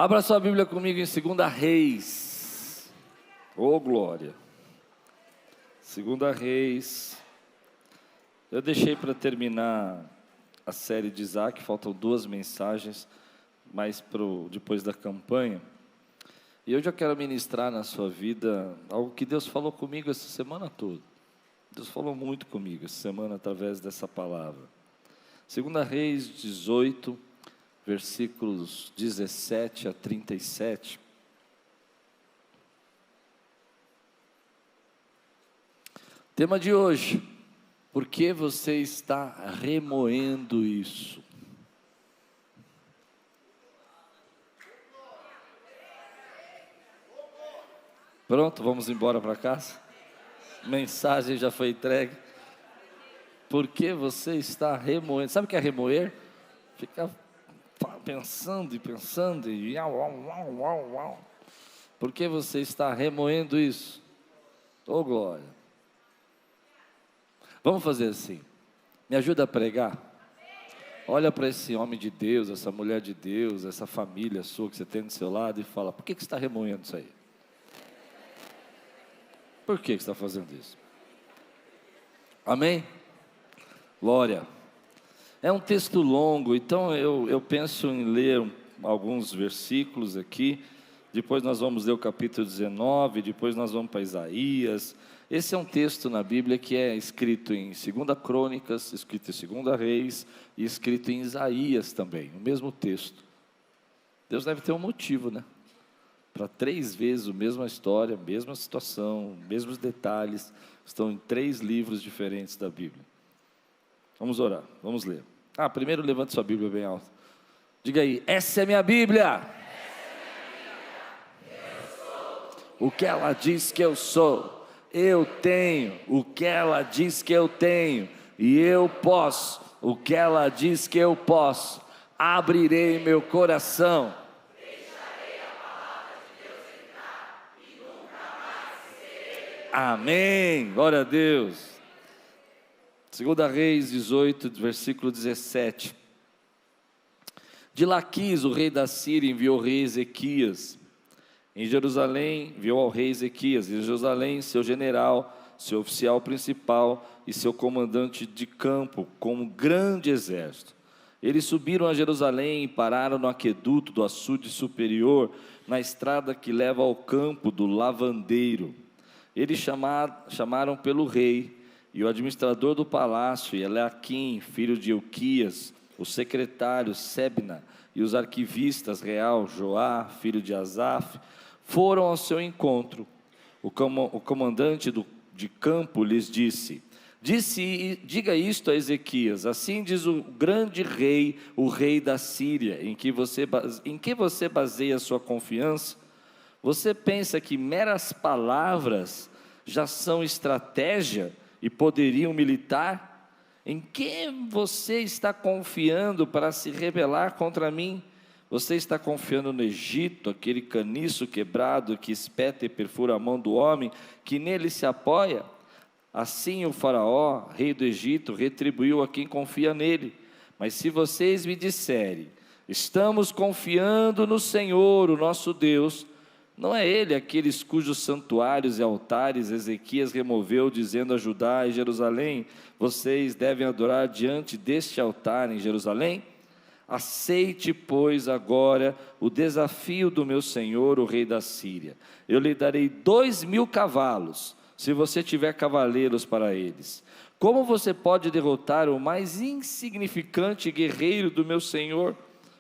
Abra sua Bíblia comigo em 2 Reis. Ô glória. 2 Reis. Eu deixei para terminar a série de Isaac, faltam 2 mensagens, mais depois da campanha. E hoje eu quero ministrar na sua vida algo que Deus falou comigo essa semana toda. Deus falou muito comigo essa semana através dessa palavra. 2 Reis 18, versículos 17 a 37. Tema de hoje: por que você está remoendo isso? Pronto, vamos embora para casa? Mensagem já foi entregue. Por que você está remoendo? Sabe o que é remoer? Ficar pensando e pensando e Por que você está remoendo isso? Ô glória. Vamos fazer assim. Me ajuda a pregar? Olha para esse homem de Deus, essa mulher de Deus, essa família sua que você tem do seu lado e fala: por que você está remoendo isso aí? Por que você está fazendo isso? Amém? Glória. É um texto longo, então eu penso em ler alguns versículos aqui. Depois nós vamos ler o capítulo 19, depois nós vamos para Isaías. Esse é um texto na Bíblia que é escrito em 2 Crônicas, escrito em 2 Reis e escrito em Isaías também, o mesmo texto. Deus deve ter um motivo, né? Para 3 vezes a mesma história, mesma situação, mesmos detalhes, estão em 3 livros diferentes da Bíblia. Vamos orar, vamos ler. Primeiro levante sua Bíblia bem alta. Diga aí: essa é minha Bíblia. O que ela diz que eu sou, eu tenho. O que ela diz que eu tenho, e eu posso. O que ela diz que eu posso. Abrirei meu coração. Amém, glória a Deus. 2 Reis 18, versículo 17. De Laquis, o rei da Síria, enviou o rei Ezequias. Em Jerusalém, enviou ao rei Ezequias. Em Jerusalém, seu general, seu oficial principal e seu comandante de campo, com um grande exército. Eles subiram a Jerusalém e pararam no aqueduto do açude superior, na estrada que leva ao campo do lavandeiro. Eles chamaram pelo rei e o administrador do palácio, Eliaquim, filho de Hilquias, o secretário Sebna e os arquivistas real, Joá, filho de Asaf, foram ao seu encontro. O comandante de campo lhes disse: diga isto a Ezequias: assim diz o grande rei, o rei da Síria, em que você baseia a sua confiança? Você pensa que meras palavras já são estratégia e poderiam militar? Em que você está confiando para se rebelar contra mim? Você está confiando no Egito, aquele caniço quebrado que espeta e perfura a mão do homem que nele se apoia? Assim o faraó, rei do Egito, retribuiu a quem confia nele. Mas se vocês me disserem: estamos confiando no Senhor, o nosso Deus, não é ele aqueles cujos santuários e altares Ezequias removeu, dizendo a Judá e Jerusalém: vocês devem adorar diante deste altar em Jerusalém? Aceite, pois, agora o desafio do meu senhor, o rei da Síria. Eu lhe darei 2.000 cavalos, se você tiver cavaleiros para eles. Como você pode derrotar o mais insignificante guerreiro do meu senhor?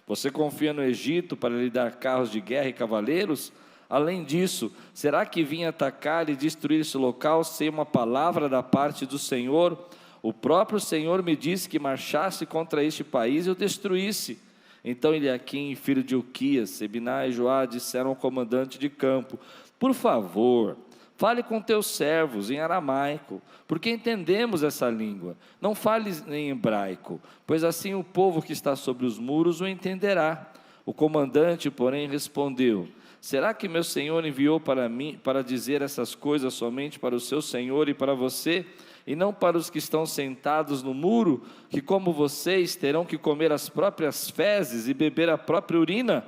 Você confia no Egito para lhe dar carros de guerra e cavaleiros? Além disso, será que vim atacar e destruir esse local sem uma palavra da parte do Senhor? O próprio Senhor me disse que marchasse contra este país e o destruísse. Então Eliaquim, filho de Hilquias, Sebna e Joá disseram ao comandante de campo: por favor, fale com teus servos em aramaico, porque entendemos essa língua. Não fale em hebraico, pois assim o povo que está sobre os muros o entenderá. O comandante, porém, respondeu: será que meu senhor enviou para mim para dizer essas coisas somente para o seu senhor e para você, e não para os que estão sentados no muro, que como vocês terão que comer as próprias fezes e beber a própria urina?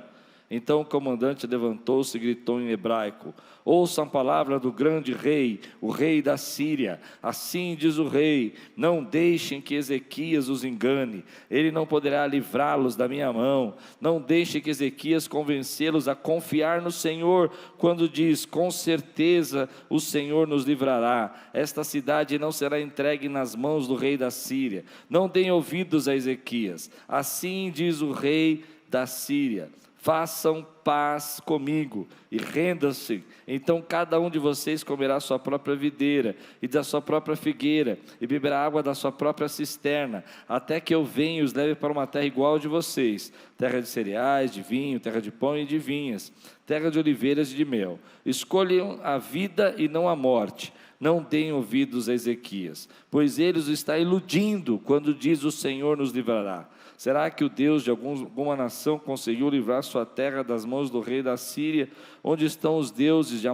Então o comandante levantou-se e gritou em hebraico: ouçam a palavra do grande rei, o rei da Síria. Assim diz o rei: não deixem que Ezequias os engane, ele não poderá livrá-los da minha mão. Não deixem que Ezequias convencê-los a confiar no Senhor, quando diz: com certeza o Senhor nos livrará. Esta cidade não será entregue nas mãos do rei da Síria. Não deem ouvidos a Ezequias. Assim diz o rei da Síria: façam paz comigo e rendam-se. Então cada um de vocês comerá sua própria videira e da sua própria figueira, e beberá água da sua própria cisterna, até que eu venha e os leve para uma terra igual de vocês, terra de cereais, de vinho, terra de pão e de vinhas, terra de oliveiras e de mel. Escolham a vida e não a morte. Não deem ouvidos a Ezequias, pois ele os está iludindo quando diz: o Senhor nos livrará. Será que o Deus de alguma nação conseguiu livrar sua terra das mãos do rei da Síria? Onde estão os deuses de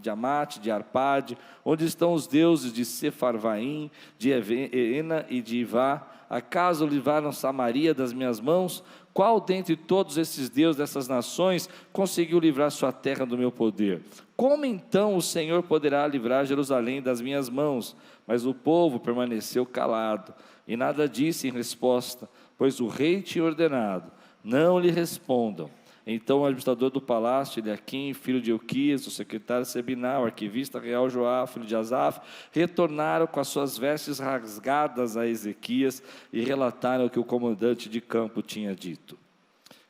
Amate, de Arpade? Onde estão os deuses de Sefarvaim, de Ena e de Ivá? Acaso livraram Samaria das minhas mãos? Qual dentre todos esses deuses dessas nações conseguiu livrar sua terra do meu poder? Como então o Senhor poderá livrar Jerusalém das minhas mãos? Mas o povo permaneceu calado e nada disse em resposta, pois o rei tinha ordenado: não lhe respondam. Então o administrador do palácio, Eliaquim, filho de Ilquias, o secretário Sebiná, o arquivista real Joá, filho de Asaf, retornaram com as suas vestes rasgadas a Ezequias e relataram o que o comandante de campo tinha dito.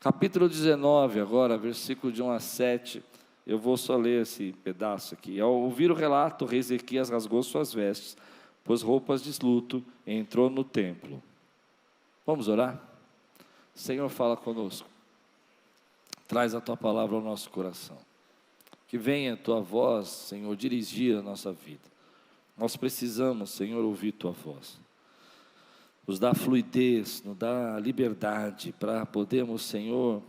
Capítulo 19 agora, versículo de 1 a 7, eu vou só ler esse pedaço aqui. Ao ouvir o relato, o rei Ezequias rasgou suas vestes, pôs roupas de luto e entrou no templo. Vamos orar? Senhor, fala conosco. Traz a Tua palavra ao nosso coração. Que venha a Tua voz, Senhor, dirigir a nossa vida. Nós precisamos, Senhor, ouvir Tua voz. Nos dá fluidez, nos dá liberdade para podermos, Senhor,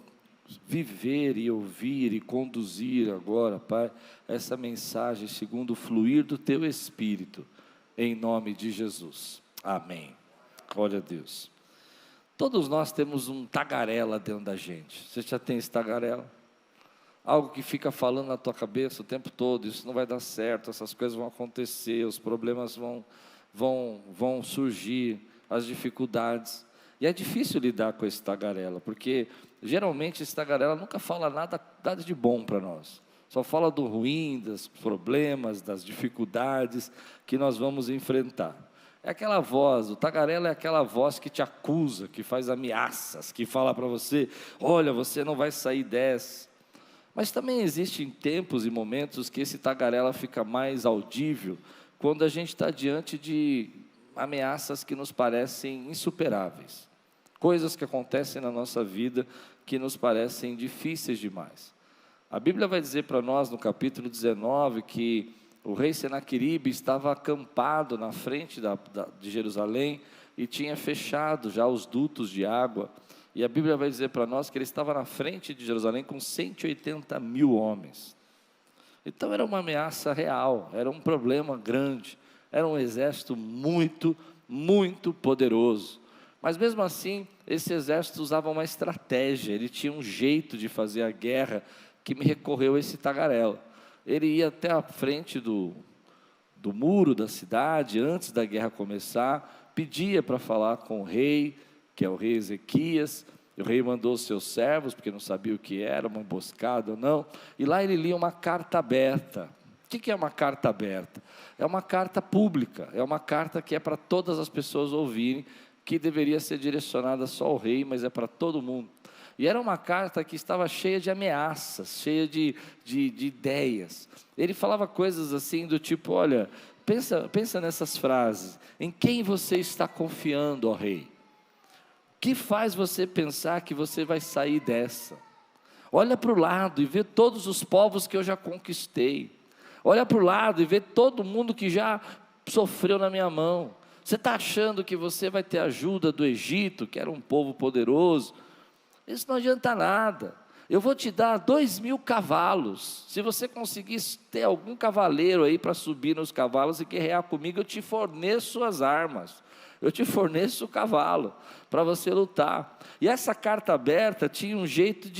viver e ouvir e conduzir agora, Pai, essa mensagem segundo o fluir do Teu Espírito, em nome de Jesus. Amém. Glória a Deus. Todos nós temos um tagarela dentro da gente. Você já tem esse tagarela? Algo que fica falando na tua cabeça o tempo todo: isso não vai dar certo, essas coisas vão acontecer, os problemas vão surgir, as dificuldades. E é difícil lidar com esse tagarela, porque geralmente esse tagarela nunca fala nada de bom para nós. Só fala do ruim, dos problemas, das dificuldades que nós vamos enfrentar. É aquela voz, o tagarela é aquela voz que te acusa, que faz ameaças, que fala para você: olha, você não vai sair dessa. Mas também existem tempos e momentos que esse tagarela fica mais audível, quando a gente está diante de ameaças que nos parecem insuperáveis. Coisas que acontecem na nossa vida que nos parecem difíceis demais. A Bíblia vai dizer para nós no capítulo 19 que o rei Senaqueribe estava acampado na frente de Jerusalém e tinha fechado já os dutos de água. E a Bíblia vai dizer para nós que ele estava na frente de Jerusalém com 180 mil homens. Então era uma ameaça real, era um problema grande, era um exército muito, muito poderoso. Mas mesmo assim, esse exército usava uma estratégia, ele tinha um jeito de fazer a guerra que me recorreu a esse tagarela. Ele ia até a frente do muro da cidade, antes da guerra começar, pedia para falar com o rei, que é o rei Ezequias. O rei mandou os seus servos, porque não sabia o que era, uma emboscada ou não, e lá ele lia uma carta aberta. O que é uma carta aberta? É uma carta pública, é uma carta que é para todas as pessoas ouvirem, que deveria ser direcionada só ao rei, mas é para todo mundo. E era uma carta que estava cheia de ameaças, cheia de ideias. Ele falava coisas assim do tipo: olha, pensa nessas frases: em quem você está confiando, ó rei? O que faz você pensar que você vai sair dessa? Olha para o lado e vê todos os povos que eu já conquistei. Olha para o lado e vê todo mundo que já sofreu na minha mão. Você está achando que você vai ter ajuda do Egito, que era um povo poderoso? Isso não adianta nada. Eu vou te dar 2.000 cavalos. Se você conseguir ter algum cavaleiro aí para subir nos cavalos e guerrear comigo, eu te forneço as armas. eu te forneço o cavalo para você lutar. E essa carta aberta tinha um jeito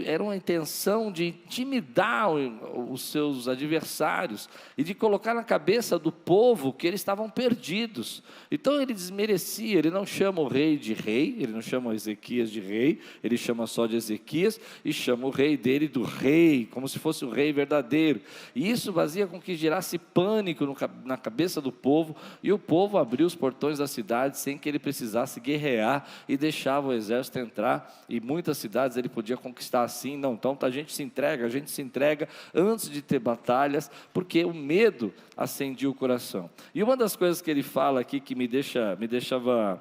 era uma intenção de intimidar os seus adversários e de colocar na cabeça do povo que eles estavam perdidos. Então ele desmerecia, ele não chama o rei de rei, ele não chama Ezequias de rei, ele chama só de Ezequias e chama o rei dele do rei, como se fosse o rei verdadeiro. E isso fazia com que gerasse pânico na cabeça do povo, e o povo abriu os portões da cidade sem que ele precisasse guerrear e deixava o exército entrar, e muitas cidades ele podia conquistar assim. Não, então a gente se entrega antes de ter batalhas, porque o medo acendia o coração. E uma das coisas que ele fala aqui que me deixava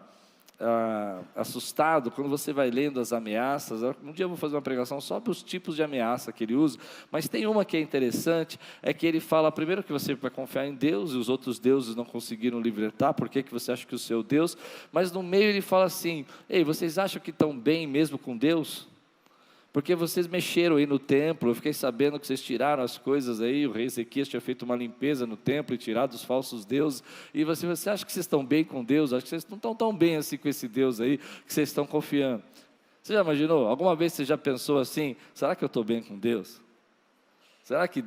assustado, quando você vai lendo as ameaças, um dia eu vou fazer uma pregação só para os tipos de ameaça que ele usa, mas tem uma que é interessante, é que ele fala primeiro que você vai confiar em Deus, e os outros deuses não conseguiram libertar, por que você acha que o seu Deus, mas no meio ele fala assim, ei, vocês acham que estão bem mesmo com Deus? Porque vocês mexeram aí no templo, eu fiquei sabendo que vocês tiraram as coisas aí, o rei Ezequias tinha feito uma limpeza no templo e tirado os falsos deuses, e você acha que vocês estão bem com Deus? Acho que vocês não estão tão bem assim com esse Deus aí, que vocês estão confiando. Você já imaginou? Alguma vez você já pensou assim, será que eu estou bem com Deus? Será que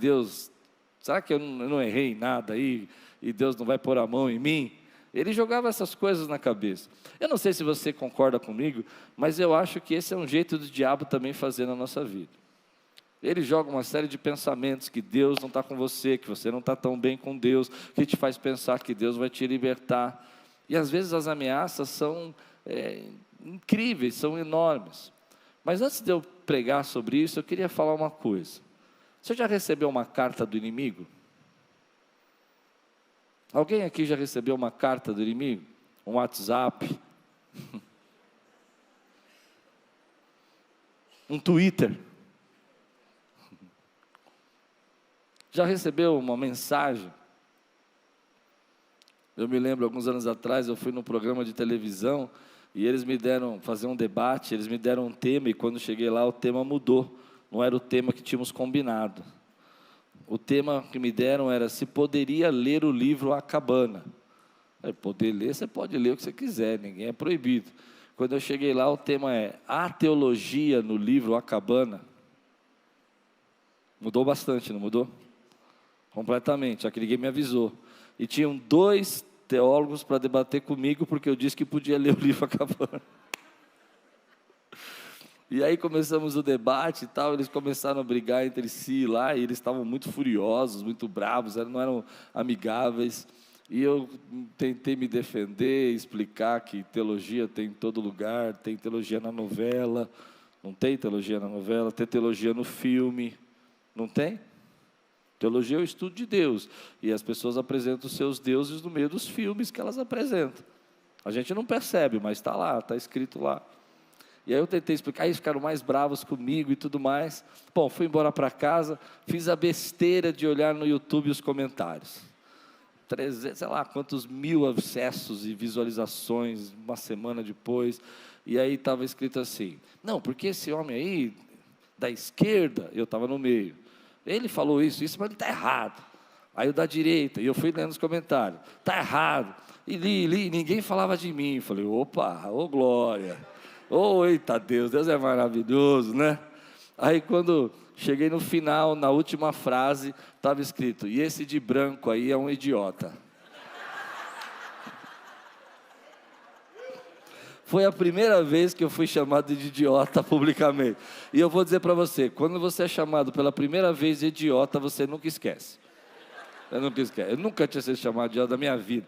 eu não errei em nada aí, e Deus não vai pôr a mão em mim? Ele jogava essas coisas na cabeça. Eu não sei se você concorda comigo, mas eu acho que esse é um jeito do diabo também fazer na nossa vida. Ele joga uma série de pensamentos, que Deus não está com você, que você não está tão bem com Deus, que te faz pensar que Deus vai te libertar. E às vezes as ameaças são incríveis, são enormes. Mas antes de eu pregar sobre isso, eu queria falar uma coisa. Você já recebeu uma carta do inimigo? Alguém aqui já recebeu uma carta do inimigo? Um WhatsApp? Um Twitter? Já recebeu uma mensagem? Eu me lembro, alguns anos atrás, eu fui num programa de televisão e eles me deram, fazer um debate, eles me deram um tema, e quando cheguei lá o tema mudou, não era o tema que tínhamos combinado. O tema que me deram era se poderia ler o livro A Cabana. Poder ler, você pode ler o que você quiser, ninguém é proibido. Quando eu cheguei lá, o tema é a teologia no livro A Cabana. Mudou bastante, não mudou? Completamente, só que ninguém me avisou. E tinham 2 teólogos para debater comigo, porque eu disse que podia ler o livro A Cabana. E aí começamos o debate e tal, eles começaram a brigar entre si lá, e eles estavam muito furiosos, muito bravos, não eram amigáveis, e eu tentei me defender, explicar que teologia tem em todo lugar, tem teologia na novela, não tem teologia na novela, tem teologia no filme, não tem? Teologia é o estudo de Deus, e as pessoas apresentam os seus deuses no meio dos filmes que elas apresentam, a gente não percebe, mas está lá, está escrito lá. E aí eu tentei explicar, aí eles ficaram mais bravos comigo e tudo mais. Bom, fui embora para casa, fiz a besteira de olhar no YouTube os comentários. 300, sei lá quantos mil acessos e visualizações, uma semana depois. E aí estava escrito assim, não, porque esse homem aí, da esquerda, eu estava no meio, ele falou isso, mas ele está errado. Aí o da direita, e eu fui lendo os comentários, está errado. E li, ninguém falava de mim. Falei, opa, ô glória. Eita Deus é maravilhoso, né? Aí quando cheguei no final, na última frase, estava escrito, e esse de branco aí é um idiota. Foi a primeira vez que eu fui chamado de idiota publicamente. E eu vou dizer para você, quando você é chamado pela primeira vez de idiota, você nunca esquece. Eu nunca tinha sido chamado de idiota da minha vida.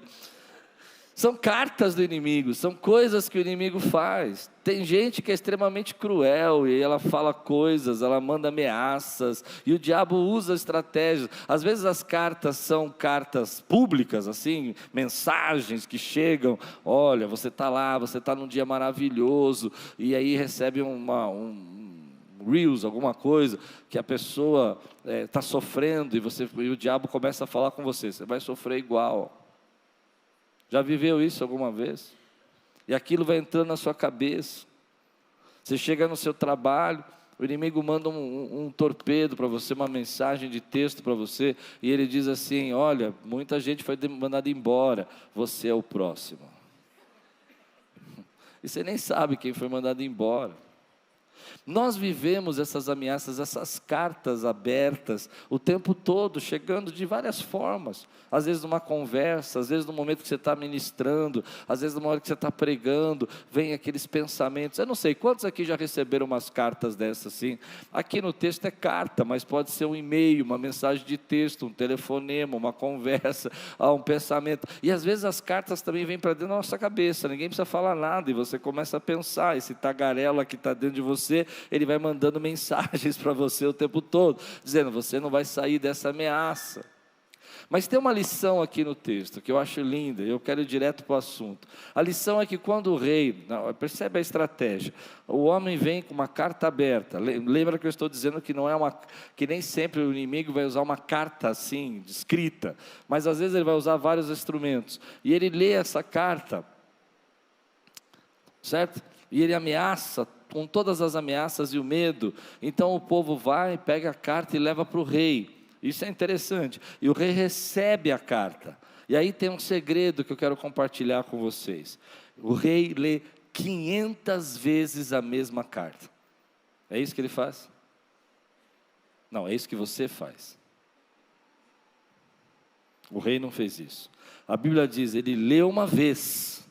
São cartas do inimigo, são coisas que o inimigo faz. Tem gente que é extremamente cruel, e ela fala coisas, ela manda ameaças, e o diabo usa estratégias. Às vezes as cartas são cartas públicas, assim, mensagens que chegam, olha, você está lá, você está num dia maravilhoso, e aí recebe um Reels, alguma coisa, que a pessoa está sofrendo, e o diabo começa a falar com você, você vai sofrer igual. Já viveu isso alguma vez? E aquilo vai entrando na sua cabeça. Você chega no seu trabalho, o inimigo manda um torpedo para você, uma mensagem de texto para você, e ele diz assim, olha, muita gente foi mandada embora, você é o próximo. e você nem sabe quem foi mandado embora. Nós vivemos essas ameaças, essas cartas abertas o tempo todo, chegando de várias formas. Às vezes numa conversa, às vezes no momento que você está ministrando, às vezes numa hora que você está pregando, vem aqueles pensamentos. Eu não sei, quantos aqui já receberam umas cartas dessas assim? Aqui no texto é carta, mas pode ser um e-mail, uma mensagem de texto, um telefonema, uma conversa, um pensamento. E às vezes as cartas também vêm para dentro da nossa cabeça, ninguém precisa falar nada, e você começa a pensar, esse tagarela que está dentro de você, ele vai mandando mensagens para você o tempo todo, dizendo, você não vai sair dessa ameaça. Mas tem uma lição aqui no texto, que eu acho linda, eu quero ir direto para o assunto. A lição é que quando o rei, percebe a estratégia, o homem vem com uma carta aberta, lembra que eu estou dizendo que não é que nem sempre o inimigo vai usar uma carta assim, escrita, mas às vezes ele vai usar vários instrumentos, e ele lê essa carta, certo? E ele ameaça, com todas as ameaças e o medo. Então o povo vai, pega a carta e leva para o rei. Isso é interessante, e o rei recebe a carta, e aí tem um segredo que eu quero compartilhar com vocês. O rei lê 500 vezes a mesma carta. É isso que ele faz? Não, é isso que você faz. O rei não fez isso. A Bíblia diz, ele lê uma vez,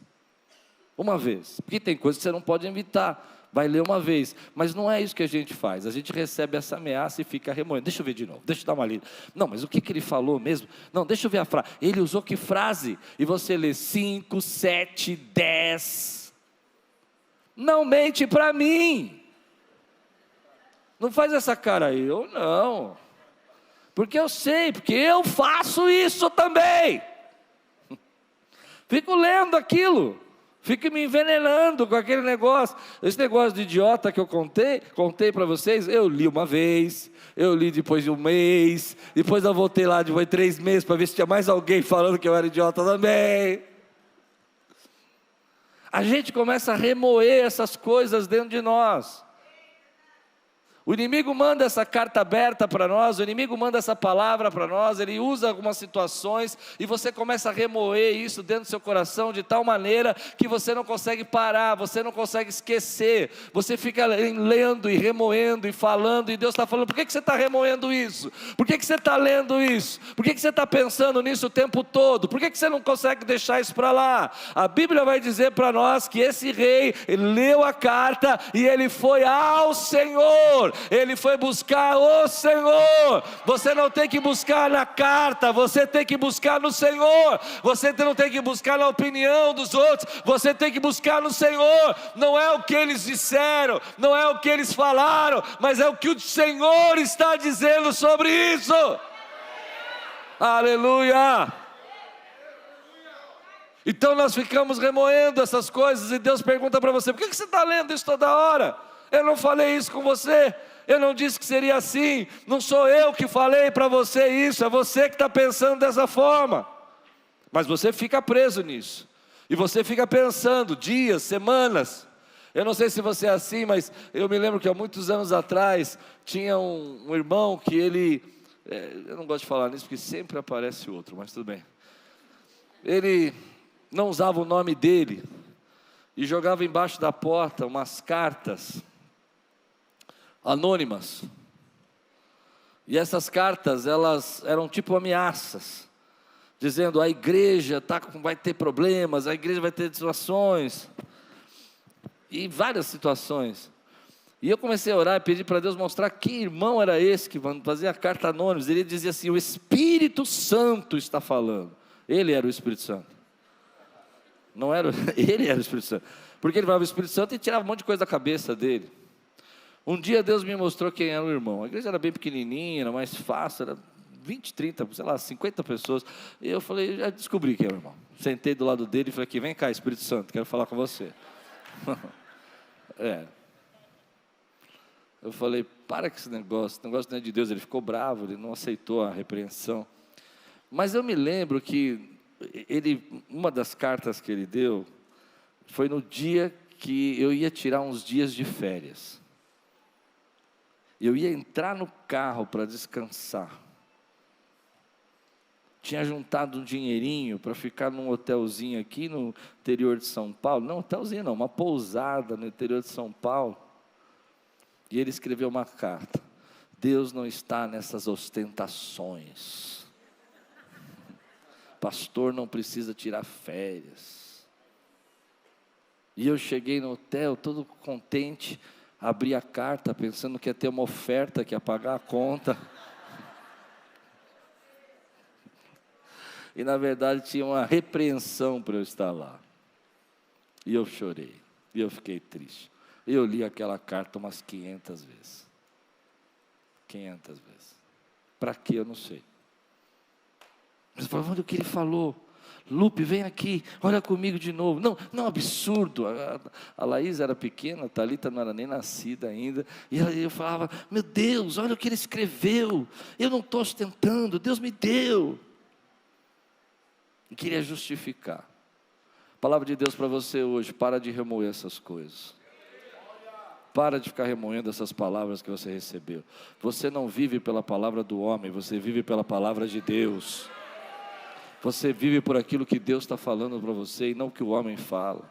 porque tem coisas que você não pode evitar, vai ler uma vez, mas não é isso que a gente faz. A gente recebe essa ameaça e fica remoendo. Deixa eu ver de novo, deixa eu dar uma lida. Não, mas o que ele falou mesmo? Não, deixa eu ver a frase. Ele usou que frase? E você lê 5, 7, 10. Não mente para mim. Não faz essa cara aí. Eu não. Porque eu sei, porque eu faço isso também. Fico lendo aquilo. Fico me envenenando com aquele negócio. Esse negócio de idiota que eu contei para vocês, eu li uma vez, eu li depois de um mês, depois eu voltei lá depois de 3 meses para ver se tinha mais alguém falando que eu era idiota também. A gente começa a remoer essas coisas dentro de nós. O inimigo manda essa carta aberta para nós, o inimigo manda essa palavra para nós, ele usa algumas situações e você começa a remoer isso dentro do seu coração de tal maneira que você não consegue parar, você não consegue esquecer, você fica lendo e remoendo e falando, e Deus está falando, por que você está remoendo isso? Por que você está lendo isso? Por que você está pensando nisso o tempo todo? Por que você não consegue deixar isso para lá? A Bíblia vai dizer para nós que esse rei, ele leu a carta e ele foi ao Senhor. Ele foi buscar o Senhor. Você não tem que buscar na carta, você tem que buscar no Senhor. Você não tem que buscar na opinião dos outros, você tem que buscar no Senhor. Não é o que eles disseram, não é o que eles falaram, mas é o que o Senhor está dizendo sobre isso. Aleluia. Então nós ficamos remoendo essas coisas, e Deus pergunta para você, por que você está lendo isso toda hora? Eu não falei isso com você, eu não disse que seria assim, não sou eu que falei para você isso, é você que está pensando dessa forma. Mas você fica preso nisso, e você fica pensando dias, semanas. Eu não sei se você é assim, mas eu me lembro que há muitos anos atrás, tinha um irmão que ele, eu não gosto de falar nisso porque sempre aparece outro, mas tudo bem. Ele não usava o nome dele, e jogava embaixo da porta umas cartas anônimas, e essas cartas, elas eram tipo ameaças, dizendo, a igreja vai ter problemas, a igreja vai ter situações, e várias situações, e eu comecei a orar e pedir para Deus mostrar que irmão era esse, que fazia carta anônima. Ele dizia assim, o Espírito Santo está falando. Ele era o Espírito Santo, não era, ele era o Espírito Santo, porque ele falava o Espírito Santo e tirava um monte de coisa da cabeça dele. Um dia Deus me mostrou quem era o irmão. A igreja era bem pequenininha, era mais fácil, era 20, 30, sei lá, 50 pessoas. E eu falei, já descobri quem era o irmão. Sentei do lado dele e falei aqui, vem cá Espírito Santo, quero falar com você. Eu falei, para com esse negócio não é de Deus. Ele ficou bravo, ele não aceitou a repreensão. Mas eu me lembro que uma das cartas que ele deu, foi no dia que eu ia tirar uns dias de férias. Eu ia entrar no carro para descansar. tinha juntado um dinheirinho para ficar num hotelzinho aqui no interior de São Paulo. Não, hotelzinho não, uma pousada no interior de São Paulo. E ele escreveu uma carta: Deus não está nessas ostentações. Pastor não precisa tirar férias. E eu cheguei no hotel todo contente, abri a carta pensando que ia ter uma oferta, que ia pagar a conta. E na verdade tinha uma repreensão para eu estar lá. E eu chorei, e eu fiquei triste. E eu li aquela carta umas 500 vezes. 500 vezes. Para quê? Eu não sei. Mas eu falei, olha o que ele falou. Lupe, vem aqui, olha comigo de novo. Não, não, absurdo. A Laís era pequena, a Thalita não era nem nascida ainda. E eu falava, meu Deus, olha o que ele escreveu. Eu não estou ostentando, Deus me deu. E queria justificar. Palavra de Deus para você hoje: para de remoer essas coisas. Para de ficar remoendo essas palavras que você recebeu. Você não vive pela palavra do homem, você vive pela palavra de Deus. Você vive por aquilo que Deus está falando para você e não o que o homem fala.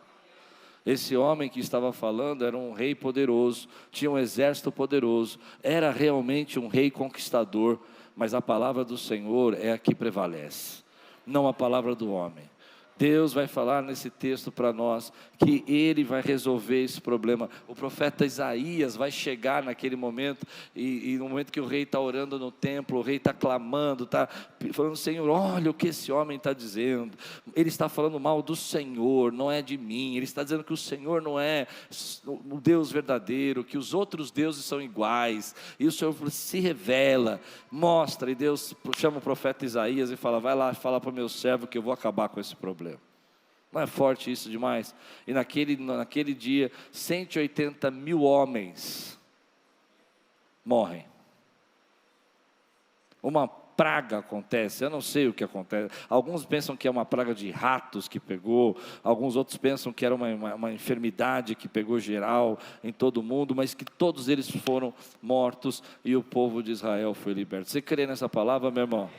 Esse homem que estava falando era um rei poderoso, tinha um exército poderoso, era realmente um rei conquistador, mas a palavra do Senhor é a que prevalece, não a palavra do homem. Deus vai falar nesse texto para nós que Ele vai resolver esse problema. O profeta Isaías vai chegar naquele momento, e no momento que o rei está orando no templo, o rei está clamando, está falando, Senhor, olha o que esse homem está dizendo. Ele está falando mal do Senhor, não é de mim. Ele está dizendo que o Senhor não é o Deus verdadeiro, que os outros deuses são iguais, e o Senhor se revela, mostra, e Deus chama o profeta Isaías e fala, vai lá, fala para o meu servo que eu vou acabar com esse problema. Não é forte isso demais? E naquele dia, 180 mil homens morrem. Uma praga acontece, eu não sei o que acontece. Alguns pensam que é uma praga de ratos que pegou, alguns outros pensam que era uma enfermidade que pegou geral em todo mundo, mas que todos eles foram mortos e o povo de Israel foi liberto. Você crê nessa palavra, meu irmão?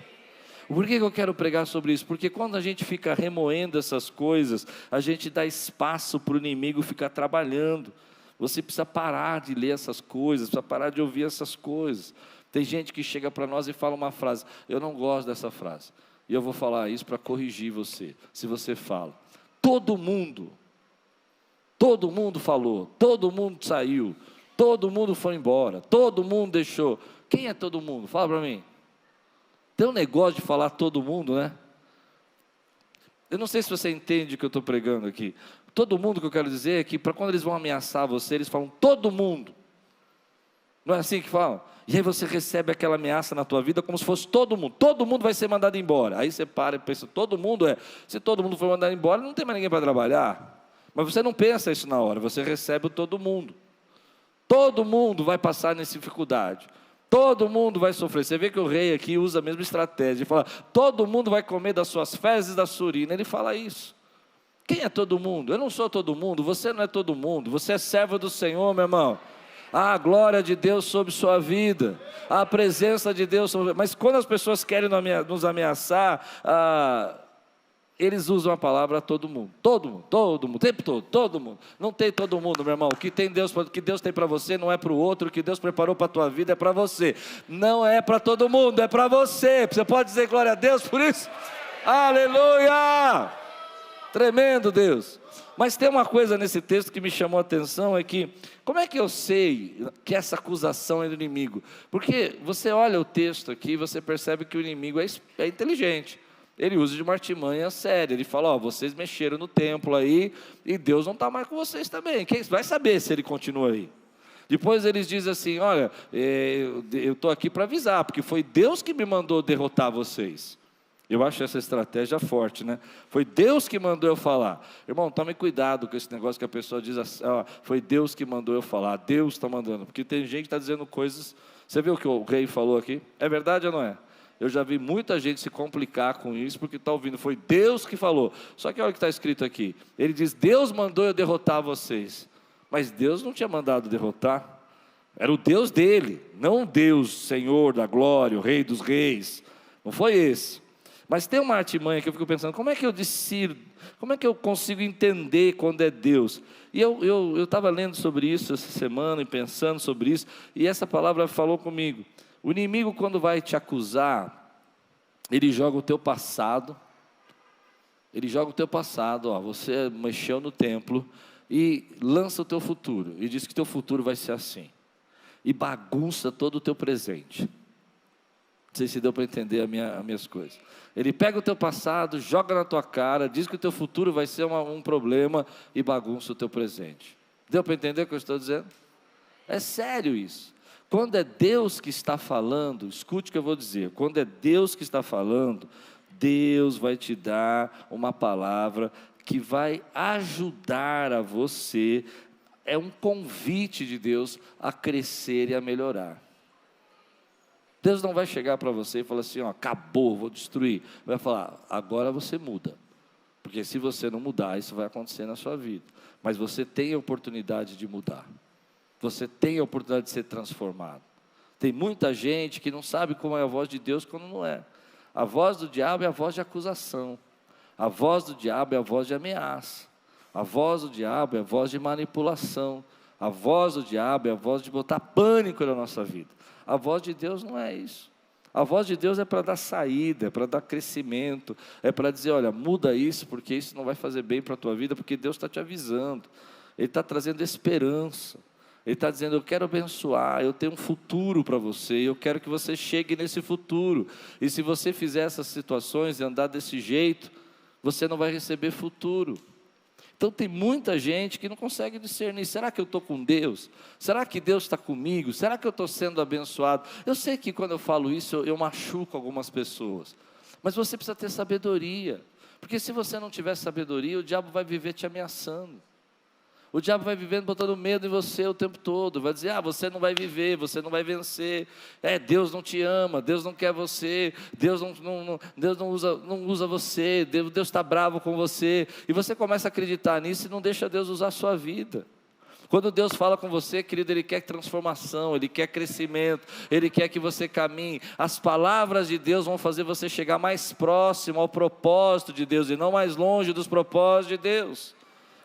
Por que eu quero pregar sobre isso? Porque quando a gente fica remoendo essas coisas, a gente dá espaço para o inimigo ficar trabalhando. Você precisa parar de ler essas coisas, precisa parar de ouvir essas coisas. Tem gente que chega para nós e fala uma frase, eu não gosto dessa frase, e eu vou falar isso para corrigir você. Se você fala, todo mundo falou, todo mundo saiu, todo mundo foi embora, todo mundo deixou. Quem é todo mundo? Fala para mim. Tem um negócio de falar todo mundo, né? Eu não sei se você entende o que eu estou pregando aqui. Todo mundo que eu quero dizer é que, para quando eles vão ameaçar você, eles falam todo mundo. Não é assim que falam? E aí você recebe aquela ameaça na tua vida como se fosse todo mundo vai ser mandado embora. Aí você para e pensa, todo mundo se todo mundo for mandado embora, não tem mais ninguém para trabalhar. Mas você não pensa isso na hora, você recebe o todo mundo. Todo mundo vai passar nessa dificuldade. Todo mundo vai sofrer. Você vê que o rei aqui usa a mesma estratégia. Ele fala, todo mundo vai comer das suas fezes e da sua urina. Ele fala isso. Quem é todo mundo? Eu não sou todo mundo, você não é todo mundo. Você é servo do Senhor, meu irmão. A glória de Deus sobre sua vida. A presença de Deus sobre... Mas quando as pessoas querem nos ameaçar, eles usam a palavra todo mundo, o tempo todo mundo. Não tem todo mundo, meu irmão. O que Deus tem para você não é para o outro. O que Deus preparou para a tua vida é para você. Não é para todo mundo, é para você. Você pode dizer glória a Deus por isso? Aleluia! Tremendo Deus. Mas tem uma coisa nesse texto que me chamou a atenção, é que, como é que eu sei que essa acusação é do inimigo? Porque você olha o texto aqui, você percebe que o inimigo é inteligente. Ele usa de uma artimanha séria, ele fala, vocês mexeram no templo aí, e Deus não está mais com vocês também, quem vai saber se ele continua aí? Depois eles dizem assim, olha, eu estou aqui para avisar, porque foi Deus que me mandou derrotar vocês. Eu acho essa estratégia forte, né? Foi Deus que mandou eu falar. Irmão, tome cuidado com esse negócio que a pessoa diz assim, foi Deus que mandou eu falar, Deus está mandando, porque tem gente que está dizendo coisas, você viu o que o rei falou aqui? É verdade ou não é? Eu já vi muita gente se complicar com isso, porque está ouvindo, foi Deus que falou. Só que olha o que está escrito aqui. Ele diz, Deus mandou eu derrotar vocês. Mas Deus não tinha mandado derrotar. Era o Deus dele, não o Deus, Senhor da glória, o Rei dos reis. Não foi esse. Mas tem uma artimanha que eu fico pensando, como é que eu decido, como é que eu consigo entender quando é Deus? E eu estava lendo sobre isso essa semana e pensando sobre isso, e essa palavra falou comigo. O inimigo, quando vai te acusar, ele joga o teu passado, ó, você mexeu no templo, e lança o teu futuro, e diz que teu futuro vai ser assim, e bagunça todo o teu presente. Não sei se deu para entender as minhas coisas. Ele pega o teu passado, joga na tua cara, diz que o teu futuro vai ser um problema e bagunça o teu presente. Deu para entender o que eu estou dizendo? É sério isso. Quando é Deus que está falando, escute o que eu vou dizer. Quando é Deus que está falando, Deus vai te dar uma palavra que vai ajudar a você. É um convite de Deus a crescer e a melhorar. Deus não vai chegar para você e falar assim, ó, acabou, vou destruir. Vai falar, agora você muda. Porque se você não mudar, isso vai acontecer na sua vida. Mas você tem a oportunidade de mudar. Você tem a oportunidade de ser transformado. Tem muita gente que não sabe como é a voz de Deus quando não é. A voz do diabo é a voz de acusação. A voz do diabo é a voz de ameaça. A voz do diabo é a voz de manipulação. A voz do diabo é a voz de botar pânico na nossa vida. A voz de Deus não é isso. A voz de Deus é para dar saída, é para dar crescimento, é para dizer, olha, muda isso, porque isso não vai fazer bem para a tua vida, porque Deus está te avisando. Ele está trazendo esperança. Ele está dizendo, eu quero abençoar, eu tenho um futuro para você, eu quero que você chegue nesse futuro. E se você fizer essas situações e andar desse jeito, você não vai receber futuro. Então tem muita gente que não consegue discernir, será que eu estou com Deus? Será que Deus está comigo? Será que eu estou sendo abençoado? Eu sei que quando eu falo isso, eu machuco algumas pessoas, mas você precisa ter sabedoria, porque se você não tiver sabedoria, o diabo vai viver te ameaçando. O diabo vai vivendo botando medo em você o tempo todo, vai dizer, você não vai viver, você não vai vencer, Deus não te ama, Deus não quer você, Deus não usa você, Deus está bravo com você, e você começa a acreditar nisso e não deixa Deus usar a sua vida. Quando Deus fala com você, querido, Ele quer transformação, Ele quer crescimento, Ele quer que você caminhe. As palavras de Deus vão fazer você chegar mais próximo ao propósito de Deus, e não mais longe dos propósitos de Deus.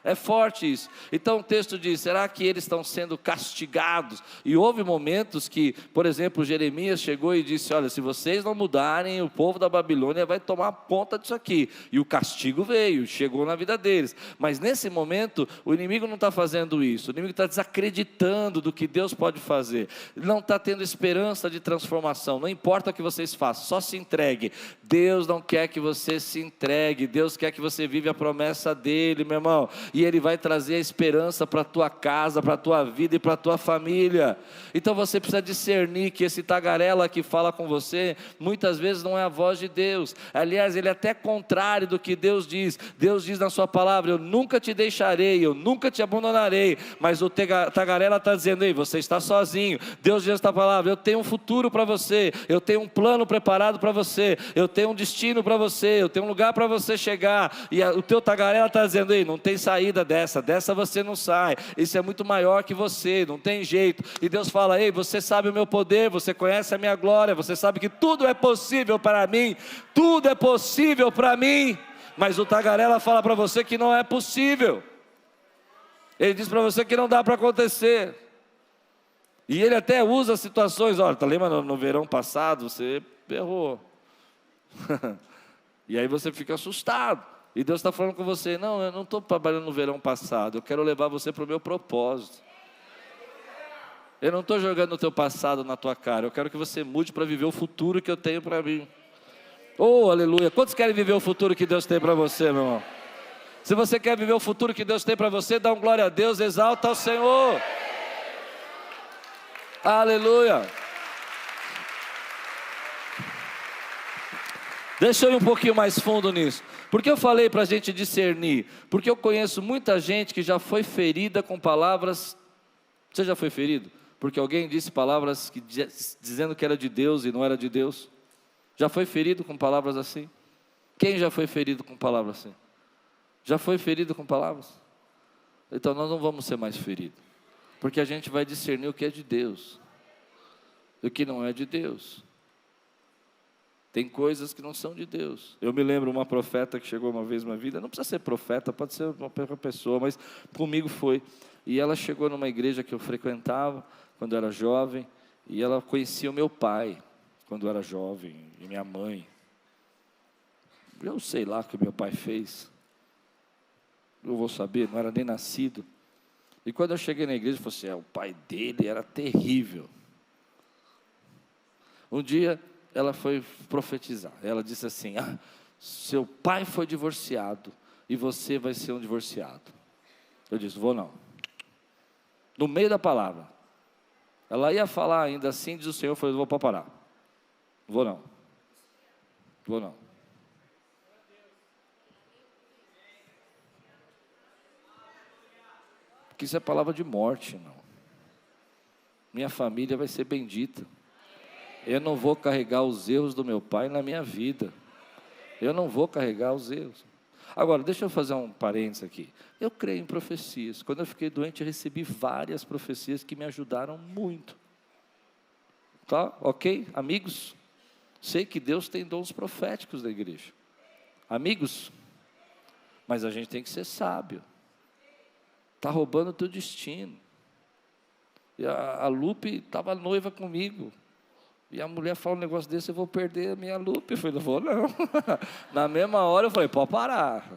É forte isso. Então o texto diz, será que eles estão sendo castigados? E houve momentos que, por exemplo, Jeremias chegou e disse, olha, se vocês não mudarem, o povo da Babilônia vai tomar conta disso aqui. E o castigo veio, chegou na vida deles. Mas nesse momento, o inimigo não está fazendo isso. O inimigo está desacreditando do que Deus pode fazer. Não está tendo esperança de transformação. Não importa o que vocês façam, só se entregue. Deus não quer que você se entregue. Deus quer que você viva a promessa dEle, meu irmão. E Ele vai trazer a esperança para a tua casa, para a tua vida e para a tua família. Então você precisa discernir que esse tagarela que fala com você, muitas vezes não é a voz de Deus. Aliás, ele é até contrário do que Deus diz. Deus diz na sua palavra, eu nunca te deixarei, eu nunca te abandonarei. Mas o tagarela está dizendo, ei, você está sozinho. Deus diz nesta palavra, eu tenho um futuro para você, eu tenho um plano preparado para você, eu tenho um destino para você, eu tenho um lugar para você chegar. E o teu tagarela está dizendo, ei, não tem saída dessa você não sai, isso é muito maior que você, não tem jeito. E Deus fala, ei, você sabe o meu poder, você conhece a minha glória, você sabe que tudo é possível para mim, tudo é possível para mim, mas o tagarela fala para você que não é possível, ele diz para você que não dá para acontecer, e ele até usa situações, olha, lembra no verão passado, você errou, e aí você fica assustado. E Deus está falando com você, não, eu não estou trabalhando no verão passado, eu quero levar você para o meu propósito. Eu não estou jogando o teu passado na tua cara, eu quero que você mude para viver o futuro que eu tenho para mim. Oh, aleluia! Quantos querem viver o futuro que Deus tem para você, meu irmão? Se você quer viver o futuro que Deus tem para você, dá um glória a Deus, exalta ao Senhor. Aleluia! Deixa eu ir um pouquinho mais fundo nisso. Por que eu falei para a gente discernir? Porque eu conheço muita gente que já foi ferida com palavras. Você já foi ferido? Porque alguém disse palavras dizendo que era de Deus e não era de Deus? Já foi ferido com palavras assim? Quem já foi ferido com palavras assim? Já foi ferido com palavras? Então nós não vamos ser mais feridos. Porque a gente vai discernir o que é de Deus e o que não é de Deus. Tem coisas que não são de Deus. Eu me lembro uma profeta que chegou uma vez na vida, não precisa ser profeta, pode ser uma pessoa, mas comigo foi. E ela chegou numa igreja que eu frequentava quando eu era jovem, e ela conhecia o meu pai quando eu era jovem, e minha mãe. Eu sei lá o que meu pai fez. Eu vou saber, não era nem nascido. E quando eu cheguei na igreja, eu falei assim, o pai dele era terrível. Um dia, ela foi profetizar. Ela disse assim, seu pai foi divorciado, e você vai ser um divorciado. Eu disse, vou não. No meio da palavra. Ela ia falar ainda assim, diz o Senhor, eu falei, vou parar. Vou não. Vou não. Porque isso é palavra de morte, não. Minha família vai ser bendita. Eu não vou carregar os erros do meu pai na minha vida. Eu não vou carregar os erros. Agora, deixa eu fazer um parênteses aqui. Eu creio em profecias. Quando eu fiquei doente, eu recebi várias profecias que me ajudaram muito. Tá? Ok? Amigos? Sei que Deus tem dons proféticos na igreja. Amigos? Mas a gente tem que ser sábio. Está roubando o teu destino. E a Lupe estava noiva comigo. E a mulher fala um negócio desse, eu vou perder a minha Lupe. Eu falei, não vou não. Na mesma hora eu falei, pode parar.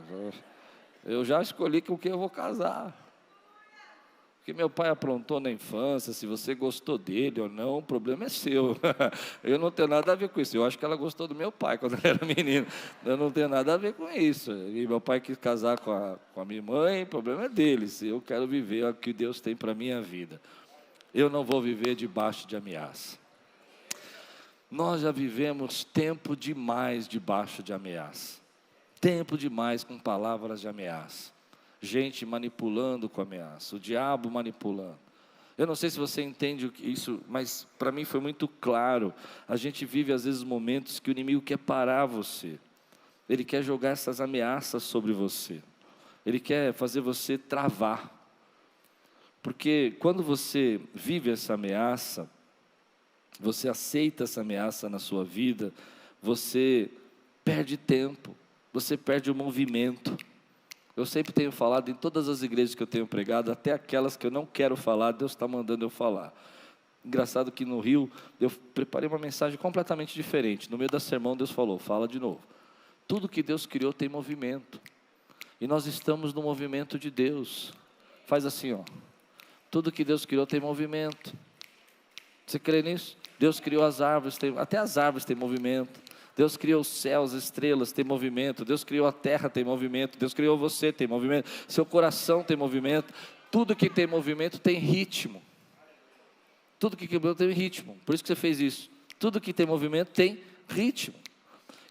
Eu já escolhi com quem eu vou casar. Porque meu pai aprontou na infância, se você gostou dele ou não, o problema é seu. Eu não tenho nada a ver com isso. Eu acho que ela gostou do meu pai quando ela era menina. Eu não tenho nada a ver com isso. E meu pai quis casar com a minha mãe, o problema é dele. Se eu quero viver o que Deus tem para a minha vida. Eu não vou viver debaixo de ameaça. Nós já vivemos tempo demais debaixo de ameaça. Tempo demais com palavras de ameaça. Gente manipulando com ameaça. O diabo manipulando. Eu não sei se você entende isso, mas para mim foi muito claro. A gente vive às vezes momentos que o inimigo quer parar você. Ele quer jogar essas ameaças sobre você. Ele quer fazer você travar. Porque quando você vive essa ameaça, você aceita essa ameaça na sua vida, você perde tempo, você perde o movimento. Eu sempre tenho falado em todas as igrejas que eu tenho pregado, até aquelas que eu não quero falar, Deus está mandando eu falar. Engraçado que no Rio, eu preparei uma mensagem completamente diferente. No meio da sermão, Deus falou, fala de novo. Tudo que Deus criou tem movimento. E nós estamos no movimento de Deus. Faz assim, ó. Tudo que Deus criou tem movimento. Você crê nisso? Deus criou as árvores, até as árvores têm movimento. Deus criou os céus, as estrelas, tem movimento. Deus criou a terra, tem movimento. Deus criou você, tem movimento. Seu coração tem movimento. Tudo que tem movimento tem ritmo. Tudo que quebrou tem ritmo. Por isso que você fez isso. Tudo que tem movimento tem ritmo.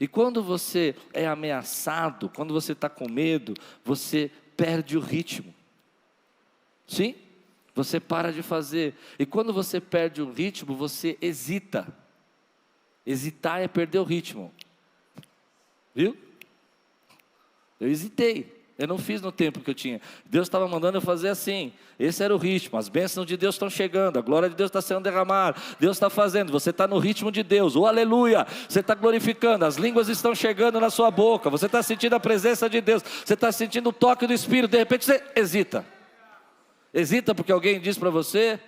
E quando você é ameaçado, quando você está com medo, você perde o ritmo. Sim? Você para de fazer. E quando você perde o ritmo, você hesita. Hesitar é perder o ritmo. Viu? Eu hesitei. Eu não fiz no tempo que eu tinha. Deus estava mandando eu fazer assim. Esse era o ritmo. As bênçãos de Deus estão chegando. A glória de Deus está sendo derramada. Deus está fazendo. Você está no ritmo de Deus. Oh, aleluia. Você está glorificando. As línguas estão chegando na sua boca. Você está sentindo a presença de Deus. Você está sentindo o toque do Espírito. De repente você hesita. Hesita porque alguém diz para você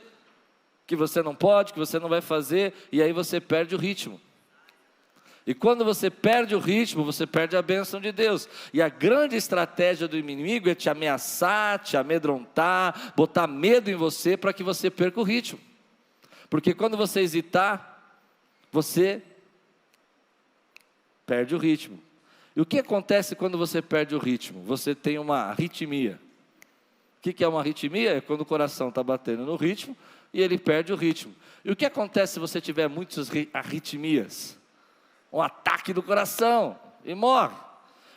que você não pode, que você não vai fazer, e aí você perde o ritmo. E quando você perde o ritmo, você perde a bênção de Deus. E a grande estratégia do inimigo é te ameaçar, te amedrontar, botar medo em você para que você perca o ritmo. Porque quando você hesitar, você perde o ritmo. E o que acontece quando você perde o ritmo? Você tem uma arritmia. O que é uma arritmia? É quando o coração está batendo no ritmo e ele perde o ritmo. E o que acontece se você tiver muitas arritmias? Um ataque do coração e morre.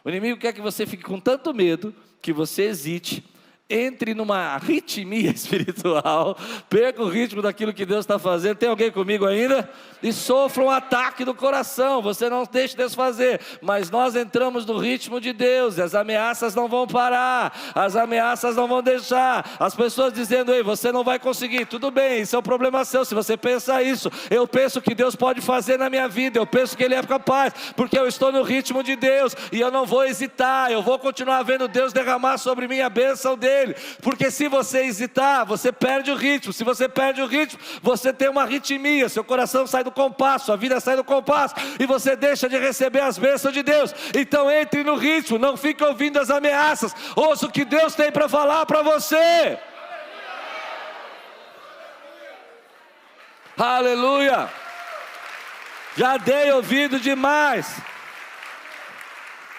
O inimigo quer que você fique com tanto medo que você hesite entre numa arritmia espiritual, perca o ritmo daquilo que Deus está fazendo. Tem alguém comigo ainda? E sofra um ataque do coração. Você não deixe Deus fazer, mas nós entramos no ritmo de Deus, e as ameaças não vão parar, as ameaças não vão deixar, as pessoas dizendo: ei, você não vai conseguir. Tudo bem, isso é um problema seu, se você pensa isso. Eu penso que Deus pode fazer na minha vida, eu penso que Ele é capaz, porque eu estou no ritmo de Deus, e eu não vou hesitar, eu vou continuar vendo Deus derramar sobre mim a bênção dEle. Porque se você hesitar, você perde o ritmo. Se você perde o ritmo, você tem uma arritmia, seu coração sai do compasso, sua vida sai do compasso, e você deixa de receber as bênçãos de Deus. Então entre no ritmo, não fique ouvindo as ameaças, ouça o que Deus tem para falar para você. Aleluia! Já dei ouvido demais.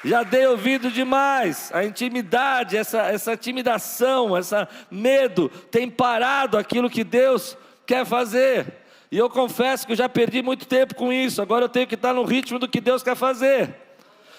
Já dei ouvido demais. A intimidade, essa intimidação, esse medo tem parado aquilo que Deus quer fazer. E eu confesso que eu já perdi muito tempo com isso. Agora eu tenho que estar no ritmo do que Deus quer fazer.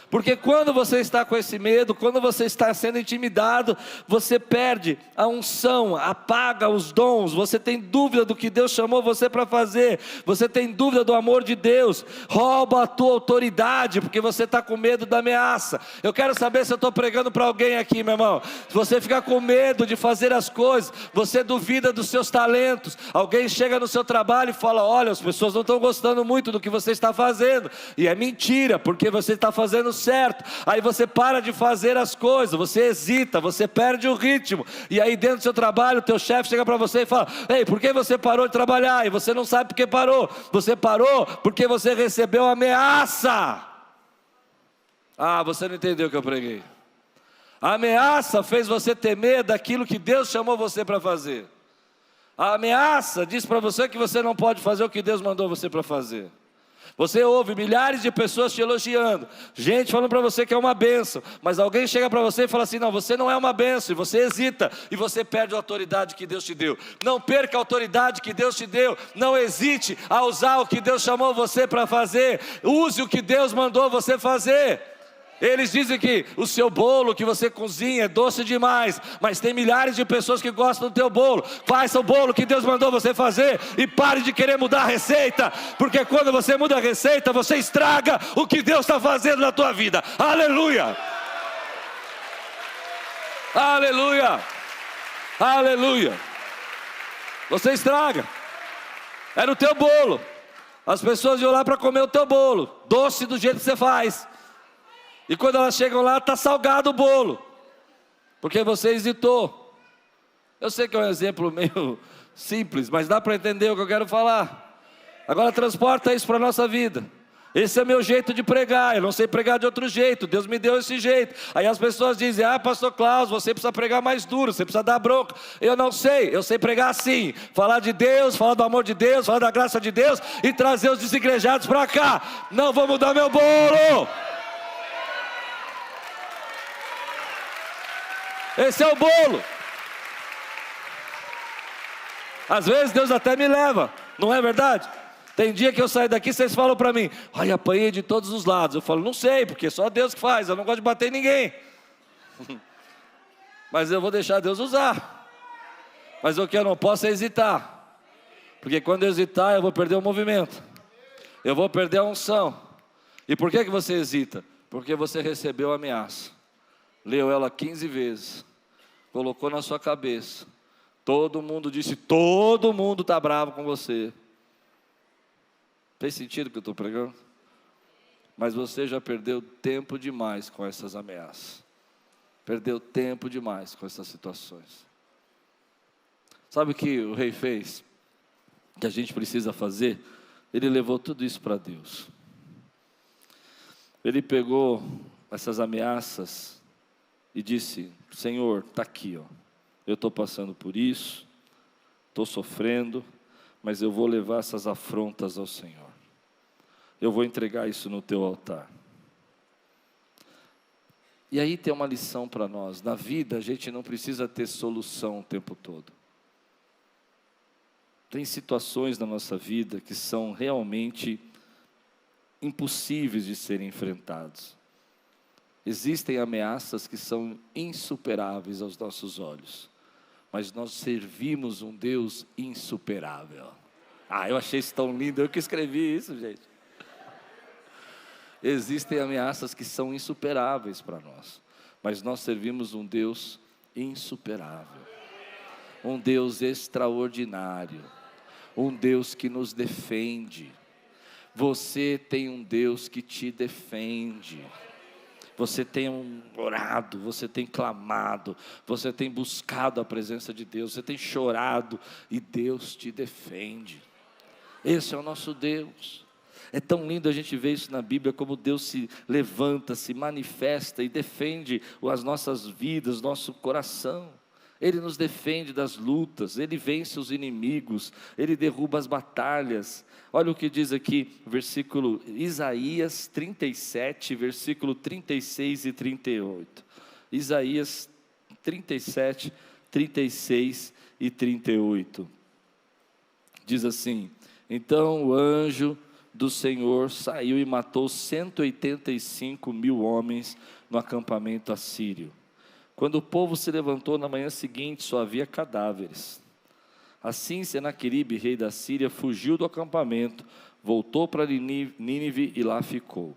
Porque quando você está com esse medo, quando você está sendo intimidado, você perde a unção, apaga os dons, você tem dúvida do que Deus chamou você para fazer, você tem dúvida do amor de Deus, rouba a tua autoridade, porque você está com medo da ameaça. Eu quero saber se eu estou pregando para alguém aqui, meu irmão. Se você ficar com medo de fazer as coisas, você duvida dos seus talentos, alguém chega no seu trabalho e fala: olha, as pessoas não estão gostando muito do que você está fazendo, e é mentira, porque você está fazendo certo. Aí você para de fazer as coisas, você hesita, você perde o ritmo, e aí dentro do seu trabalho, o teu chefe chega para você e fala: ei, por que você parou de trabalhar? E você não sabe por que parou. Você parou porque você recebeu ameaça. Ah, você não entendeu o que eu preguei. A ameaça fez você temer daquilo que Deus chamou você para fazer. A ameaça diz para você que você não pode fazer o que Deus mandou você para fazer. Você ouve milhares de pessoas te elogiando, gente falando para você que é uma bênção, mas alguém chega para você e fala assim: não, você não é uma bênção, e você hesita, e você perde a autoridade que Deus te deu. Não perca a autoridade que Deus te deu, não hesite a usar o que Deus chamou você para fazer, use o que Deus mandou você fazer. Eles dizem que o seu bolo que você cozinha é doce demais, mas tem milhares de pessoas que gostam do teu bolo. Faça o bolo que Deus mandou você fazer e pare de querer mudar a receita, porque quando você muda a receita, você estraga o que Deus está fazendo na tua vida. Aleluia! Aleluia! Aleluia! Você estraga. É no teu bolo. As pessoas iam lá para comer o teu bolo, doce do jeito que você faz. E quando elas chegam lá, está salgado o bolo, porque você hesitou. Eu sei que é um exemplo meio simples, mas dá para entender o que eu quero falar. Agora transporta isso para a nossa vida. Esse é meu jeito de pregar, eu não sei pregar de outro jeito, Deus me deu esse jeito. Aí as pessoas dizem: ah, pastor Klaus, você precisa pregar mais duro, você precisa dar bronca. Eu não sei, eu sei pregar assim, falar de Deus, falar do amor de Deus, falar da graça de Deus e trazer os desigrejados para cá. Não vou mudar meu bolo. Esse é o bolo. Às vezes Deus até me leva, não é verdade? Tem dia que eu saio daqui, vocês falam para mim: ai, apanhei de todos os lados. Eu falo: não sei, porque só Deus que faz, eu não gosto de bater em ninguém. Mas eu vou deixar Deus usar. Mas o que eu não posso é hesitar, porque quando eu hesitar eu vou perder o movimento, eu vou perder a unção. E por que você hesita? Porque você recebeu a ameaça, leu ela 15 vezes, colocou na sua cabeça, todo mundo disse, todo mundo está bravo com você. Fez sentido o que eu estou pregando? Mas você já perdeu tempo demais com essas ameaças, perdeu tempo demais com essas situações. Sabe o que o rei fez? Que a gente precisa fazer? Ele levou tudo isso para Deus. Ele pegou essas ameaças e disse: Senhor, está aqui, ó. Eu estou passando por isso, estou sofrendo, mas eu vou levar essas afrontas ao Senhor. Eu vou entregar isso no teu altar. E aí tem uma lição para nós. Na vida a gente não precisa ter solução o tempo todo. Tem situações na nossa vida que são realmente impossíveis de serem enfrentados. Existem ameaças que são insuperáveis aos nossos olhos, mas nós servimos um Deus insuperável. Eu achei isso tão lindo, eu que escrevi isso, gente. Existem ameaças que são insuperáveis para nós, mas nós servimos um Deus insuperável, um Deus extraordinário, um Deus que nos defende. Você tem um Deus que te defende. Você tem orado, você tem clamado, você tem buscado a presença de Deus, você tem chorado e Deus te defende. Esse é o nosso Deus. É tão lindo a gente ver isso na Bíblia, como Deus se levanta, se manifesta e defende as nossas vidas, nosso coração. Ele nos defende das lutas, Ele vence os inimigos, Ele derruba as batalhas. Olha o que diz aqui, versículo Isaías 37, versículo 36 e 38. Isaías 37, 36 e 38. Diz assim: então o anjo do Senhor saiu e matou 185 mil homens no acampamento assírio. Quando o povo se levantou na manhã seguinte, só havia cadáveres. Assim Senaqueribe, rei da Síria, fugiu do acampamento, voltou para Nínive e lá ficou.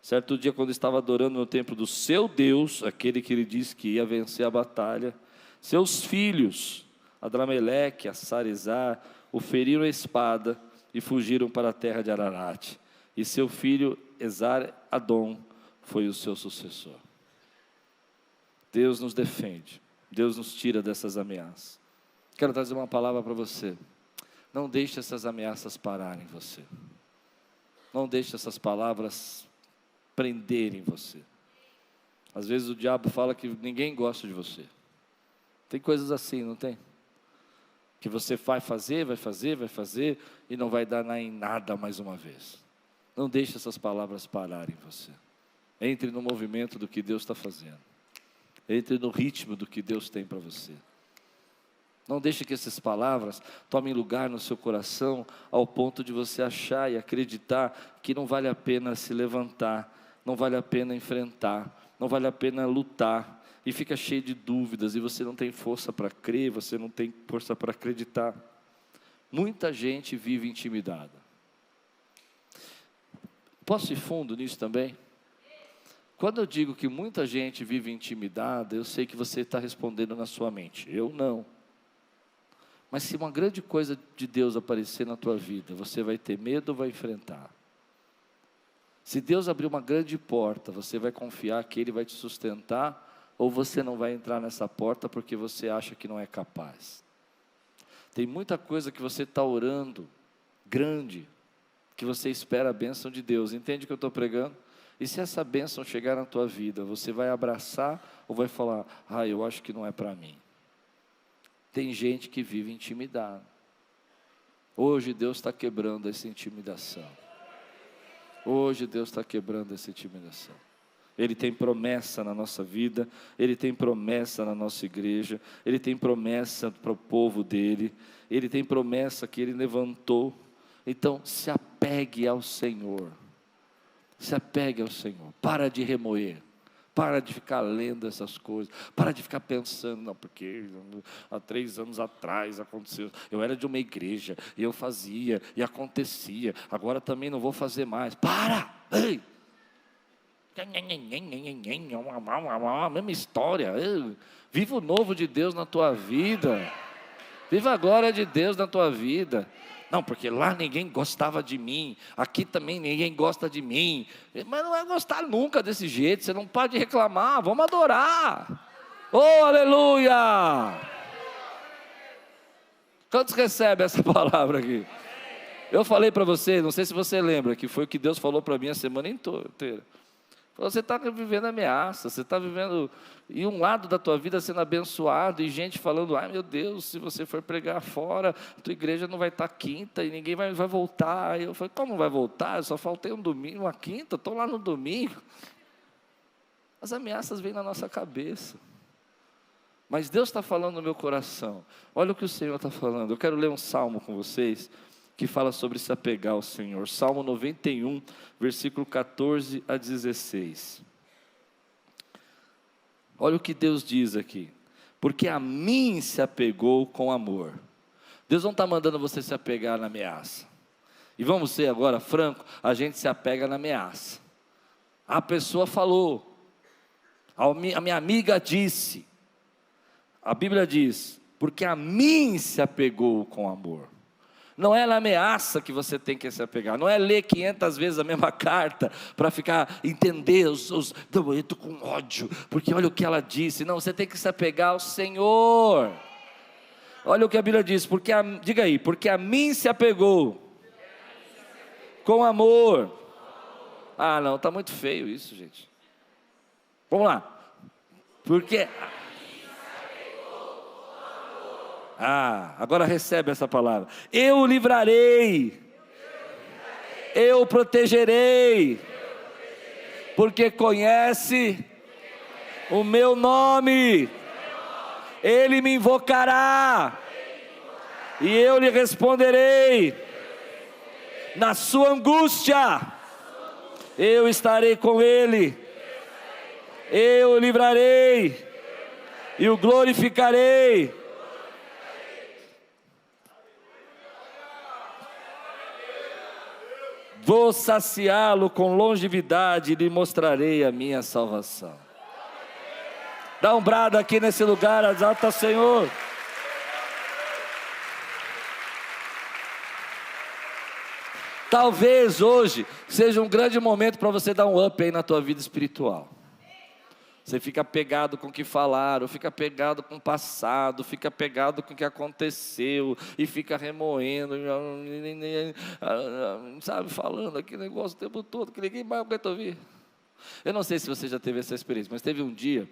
Certo dia, quando estava adorando no templo do seu Deus, aquele que ele disse que ia vencer a batalha, seus filhos, Adrameleque, Sarizar, o feriram a espada e fugiram para a terra de Ararate. E seu filho Esar-Adom foi o seu sucessor. Deus nos defende, Deus nos tira dessas ameaças. Quero trazer uma palavra para você. Não deixe essas ameaças pararem você. Não deixe essas palavras prenderem você. Às vezes o diabo fala que ninguém gosta de você. Tem coisas assim, não tem? Que você vai fazer e não vai dar em nada mais uma vez. Não deixe essas palavras pararem você. Entre no movimento do que Deus está fazendo. Entre no ritmo do que Deus tem para você. Não deixe que essas palavras tomem lugar no seu coração ao ponto de você achar e acreditar que não vale a pena se levantar, não vale a pena enfrentar, não vale a pena lutar, e fica cheio de dúvidas, e você não tem força para crer, você não tem força para acreditar. Muita gente vive intimidada. Posso ir fundo nisso também? Quando eu digo que muita gente vive intimidada, eu sei que você está respondendo na sua mente. Eu não. Mas se uma grande coisa de Deus aparecer na tua vida, você vai ter medo ou vai enfrentar? Se Deus abrir uma grande porta, você vai confiar que Ele vai te sustentar, ou você não vai entrar nessa porta porque você acha que não é capaz? Tem muita coisa que você está orando, grande, que você espera a bênção de Deus. Entende o que eu estou pregando? E se essa bênção chegar na tua vida, você vai abraçar ou vai falar: eu acho que não é para mim? Tem gente que vive intimidado. Hoje Deus está quebrando essa intimidação. Hoje Deus está quebrando essa intimidação. Ele tem promessa na nossa vida, Ele tem promessa na nossa igreja, Ele tem promessa para o povo dEle, Ele tem promessa que Ele levantou. Então se apegue ao Senhor. Se apegue ao Senhor, para de remoer, para de ficar lendo essas coisas, para de ficar pensando, não, porque há 3 anos atrás aconteceu, eu era de uma igreja, e eu fazia, e acontecia, agora também não vou fazer mais. Para! Ei! A mesma história. Viva o novo de Deus na tua vida, viva a glória de Deus na tua vida. Não, porque lá ninguém gostava de mim, aqui também ninguém gosta de mim. Mas não vai gostar nunca desse jeito, você não pode reclamar, vamos adorar. Oh, aleluia! Quantos recebem essa palavra aqui? Eu falei para você, não sei se você lembra, que foi o que Deus falou para mim a semana inteira. Você está vivendo ameaça, você está vivendo, e um lado da tua vida sendo abençoado, e gente falando: meu Deus, se você for pregar fora, tua igreja não vai estar quinta, e ninguém vai voltar. Eu falei: como vai voltar? Eu só faltei um domingo, uma quinta, estou lá no domingo. As ameaças vêm na nossa cabeça, mas Deus está falando no meu coração. Olha o que o Senhor está falando. Eu quero ler um salmo com vocês, que fala sobre se apegar ao Senhor. Salmo 91, versículo 14 a 16. Olha o que Deus diz aqui: porque a mim se apegou com amor. Deus não está mandando você se apegar na ameaça. E vamos ser agora franco, a gente se apega na ameaça. A pessoa falou, a minha amiga disse, a Bíblia diz, porque a mim se apegou com amor. Não é na ameaça que você tem que se apegar, não é ler 500 vezes a mesma carta, para entender não, eu estou com ódio, porque olha o que ela disse. Não, você tem que se apegar ao Senhor. Olha o que a Bíblia diz, diga aí, porque a mim se apegou com amor. Ah não, está muito feio isso, gente. Vamos lá, porque... agora recebe essa palavra. Eu o livrarei, eu o protegerei, porque conhece o meu nome. Ele me invocará, e eu lhe responderei. Na sua angústia, eu estarei com ele. Eu o livrarei, e o glorificarei. Vou saciá-lo com longevidade e lhe mostrarei a minha salvação. Dá um brado aqui nesse lugar, exalta Senhor. Talvez hoje seja um grande momento para você dar um up aí na tua vida espiritual. Você fica apegado com o que falaram, fica apegado com o passado, fica apegado com o que aconteceu, e fica remoendo, sabe, falando aquele negócio o tempo todo, que ninguém mais aguenta ouvir. Eu não sei se você já teve essa experiência, mas teve um dia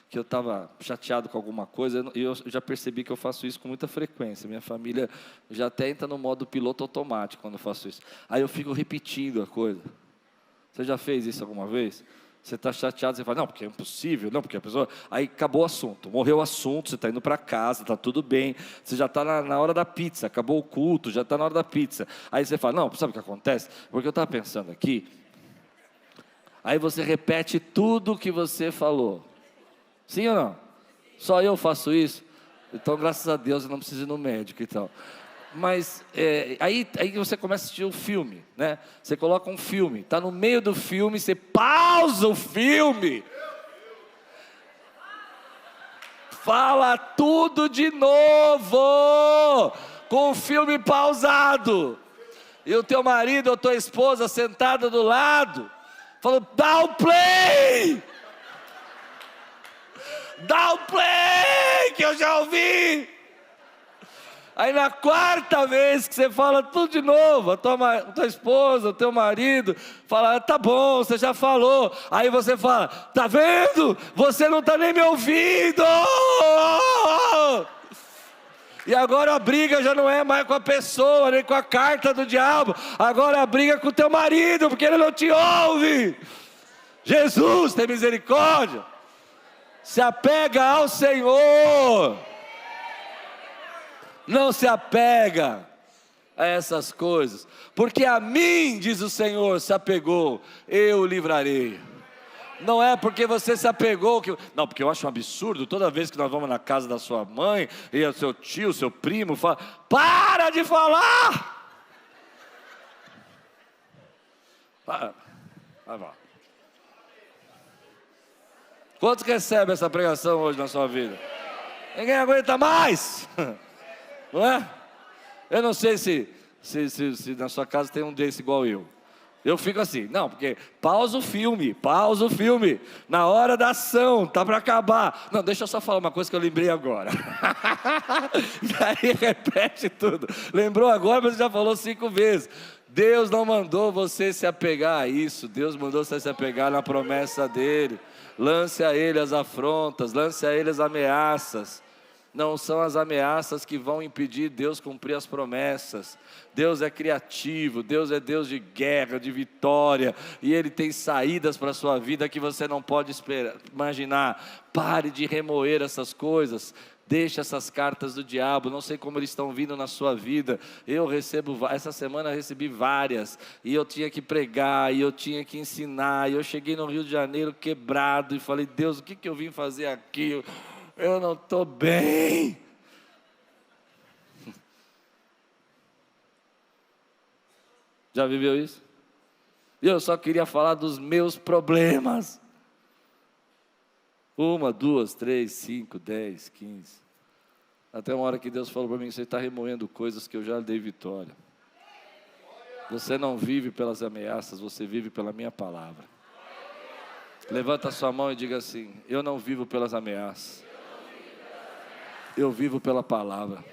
que eu estava chateado com alguma coisa, e eu já percebi que eu faço isso com muita frequência. Minha família já até entra no modo piloto automático quando eu faço isso. Aí eu fico repetindo a coisa. Você já fez isso alguma vez? Você está chateado, você fala, não, porque é impossível, não, porque a pessoa... Aí acabou o assunto, morreu o assunto, você está indo para casa, está tudo bem, você já está na hora da pizza, acabou o culto, já está na hora da pizza. Aí você fala, não, sabe o que acontece? Porque eu estava pensando aqui. Aí você repete tudo o que você falou. Sim ou não? Só eu faço isso? Então, graças a Deus, eu não preciso ir no médico e tal. Mas aí você começa a assistir o filme, né? Você coloca um filme, está no meio do filme, você pausa o filme, fala tudo de novo, com o filme pausado, e o teu marido ou tua esposa sentada do lado, falando, dá o play, que eu já ouvi. Aí na quarta vez que você fala tudo de novo, a tua esposa, o teu marido, fala, tá bom, você já falou. Aí você fala, tá vendo? Você não está nem me ouvindo. E agora a briga já não é mais com a pessoa, nem com a carta do diabo. Agora a briga é com o teu marido, porque ele não te ouve. Jesus, tem misericórdia. Se apega ao Senhor. Não se apega a essas coisas, porque a mim, diz o Senhor, se apegou, eu o livrarei. Não é porque você se apegou, não, porque eu acho um absurdo, toda vez que nós vamos na casa da sua mãe, e o seu tio, o seu primo, fala, para de falar! Vai lá. Quantos recebem essa pregação hoje na sua vida? Ninguém aguenta mais! Não é? Eu não sei se na sua casa tem um desse igual eu. Eu fico assim, não, porque pausa o filme, na hora da ação, tá para acabar. Não, deixa eu só falar uma coisa que eu lembrei agora. Daí repete tudo. Lembrou agora, mas já falou 5 vezes. Deus não mandou você se apegar a isso, Deus mandou você se apegar na promessa dEle. Lance a Ele as afrontas, lance a Ele as ameaças. Não são as ameaças que vão impedir Deus cumprir as promessas. Deus é criativo, Deus é Deus de guerra, de vitória, e Ele tem saídas para a sua vida que você não pode imaginar. Pare de remoer essas coisas, Deixa essas cartas do diabo, não sei como eles estão vindo na sua vida. Essa semana eu recebi várias, e eu tinha que pregar, e eu tinha que ensinar, e eu cheguei no Rio de Janeiro quebrado, e falei, Deus, o que eu vim fazer aqui? Eu não estou bem. Já viveu isso? E eu só queria falar dos meus problemas. 1, 2, 3, 5, 10, 15. Até uma hora que Deus falou para mim, você está remoendo coisas que eu já dei vitória. Você não vive pelas ameaças, você vive pela minha palavra. Levanta a sua mão e diga assim, eu não vivo pelas ameaças. Eu vivo pela palavra.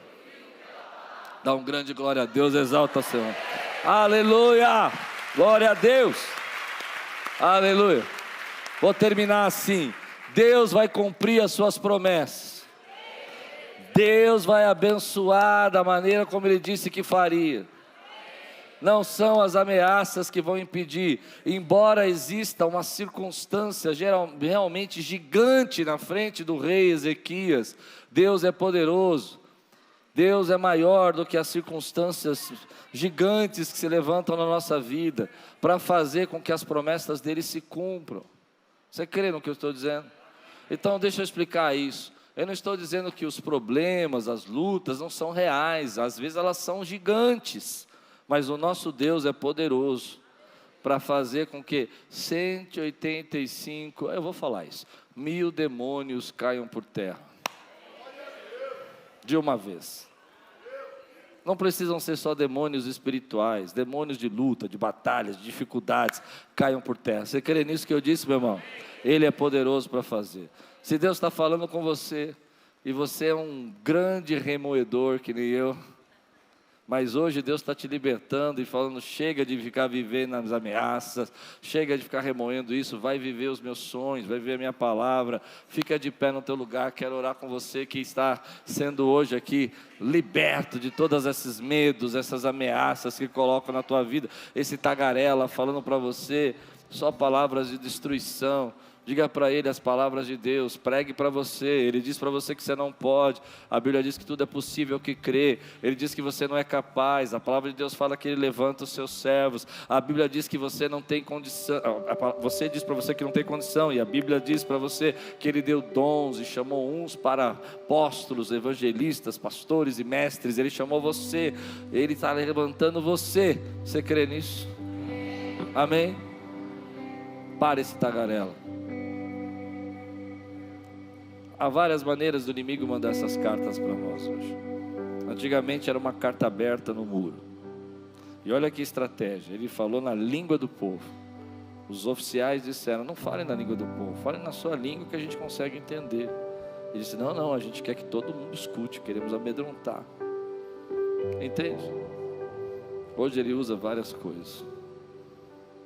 Dá um grande glória a Deus, exalta o Senhor. Aleluia! Glória a Deus! Aleluia! Vou terminar assim. Deus vai cumprir as suas promessas. Deus vai abençoar da maneira como Ele disse que faria. Não são as ameaças que vão impedir. Embora exista uma circunstância realmente gigante na frente do rei Ezequias, Deus é poderoso. Deus é maior do que as circunstâncias gigantes que se levantam na nossa vida, para fazer com que as promessas dele se cumpram. Você crê no que eu estou dizendo? Então deixa eu explicar isso. Eu não estou dizendo que os problemas, as lutas não são reais, às vezes elas são gigantes, mas o nosso Deus é poderoso para fazer com que 185, eu vou falar isso, 1000 demônios caiam por terra, de uma vez. Não precisam ser só demônios espirituais, demônios de luta, de batalhas, de dificuldades, caiam por terra. Você crê nisso que eu disse, meu irmão? Ele é poderoso para fazer. Se Deus está falando com você, e você é um grande remoedor que nem eu, mas hoje Deus está te libertando e falando, chega de ficar vivendo nas ameaças, chega de ficar remoendo isso, vai viver os meus sonhos, vai viver a minha palavra, fica de pé no teu lugar, quero orar com você que está sendo hoje aqui liberto de todos esses medos, essas ameaças que colocam na tua vida, esse tagarela falando para você, só palavras de destruição. Diga para ele as palavras de Deus, pregue para você. Ele diz para você que você não pode. A Bíblia diz que tudo é possível que crê. Ele diz que você não é capaz. A palavra de Deus fala que Ele levanta os seus servos. A Bíblia diz que você não tem condição. Você diz para você que não tem condição. E a Bíblia diz para você que Ele deu dons e chamou uns para apóstolos, evangelistas, pastores e mestres. Ele chamou você. Ele está levantando você. Você crê nisso? Amém? Para esse tagarela. Há várias maneiras do inimigo mandar essas cartas para nós hoje. Antigamente era uma carta aberta no muro. E olha que estratégia, ele falou na língua do povo. Os oficiais disseram, não falem na língua do povo, falem na sua língua que a gente consegue entender. Ele disse, não, a gente quer que todo mundo escute, queremos amedrontar. Entende? Hoje ele usa várias coisas.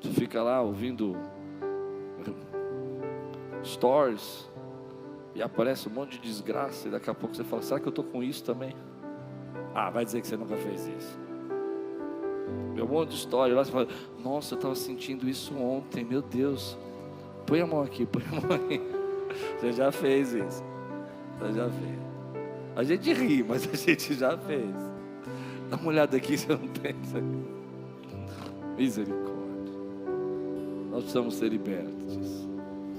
Você fica lá ouvindo stories, e aparece um monte de desgraça, e daqui a pouco você fala, será que eu estou com isso também? Ah, vai dizer que você nunca fez isso. Meu um monte de história, lá você fala, nossa, eu estava sentindo isso ontem, meu Deus. Põe a mão aqui, põe a mão aqui. Você já fez isso. Você já fez. A gente ri, mas a gente já fez. Dá uma olhada aqui, você não tem isso aqui. Misericórdia. Nós precisamos ser libertos disso.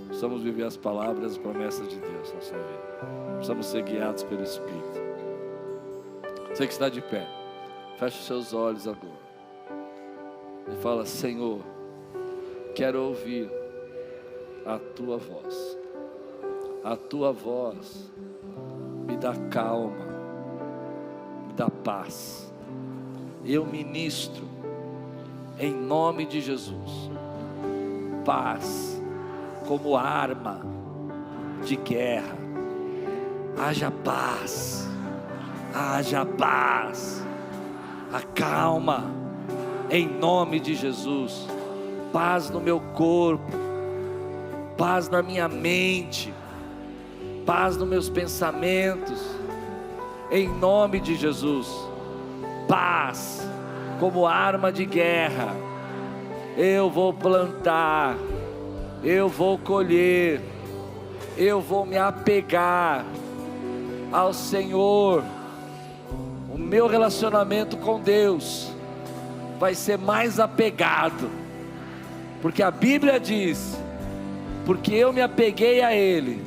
Precisamos viver as palavras e as promessas de Deus na nossa vida. Precisamos ser guiados pelo Espírito. Você que está de pé, feche os seus olhos agora e fala, Senhor, quero ouvir a Tua voz. A Tua voz me dá calma, me dá paz. Eu ministro em nome de Jesus paz como arma de guerra. Haja paz, haja paz, acalma em nome de Jesus. Paz no meu corpo, paz na minha mente, paz nos meus pensamentos, em nome de Jesus. Paz como arma de guerra. Eu vou plantar, eu vou colher, eu vou me apegar ao Senhor, o meu relacionamento com Deus vai ser mais apegado, porque a Bíblia diz: porque eu me apeguei a Ele,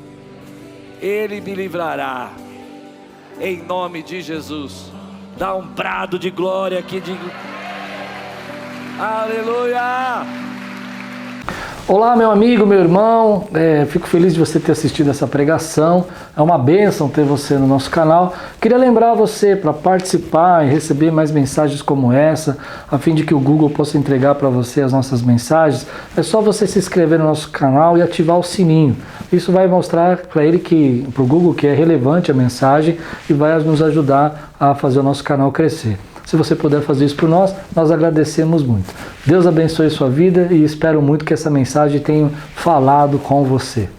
Ele me livrará, em nome de Jesus. Dá um brado de glória aqui, de aleluia! Olá, meu amigo, meu irmão, fico feliz de você ter assistido essa pregação. É uma bênção ter você no nosso canal. Queria lembrar você para participar e receber mais mensagens como essa, a fim de que o Google possa entregar para você as nossas mensagens. É só você se inscrever no nosso canal e ativar o sininho. Isso vai mostrar para o Google que é relevante a mensagem e vai nos ajudar a fazer o nosso canal crescer. Se você puder fazer isso por nós, nós agradecemos muito. Deus abençoe sua vida e espero muito que essa mensagem tenha falado com você.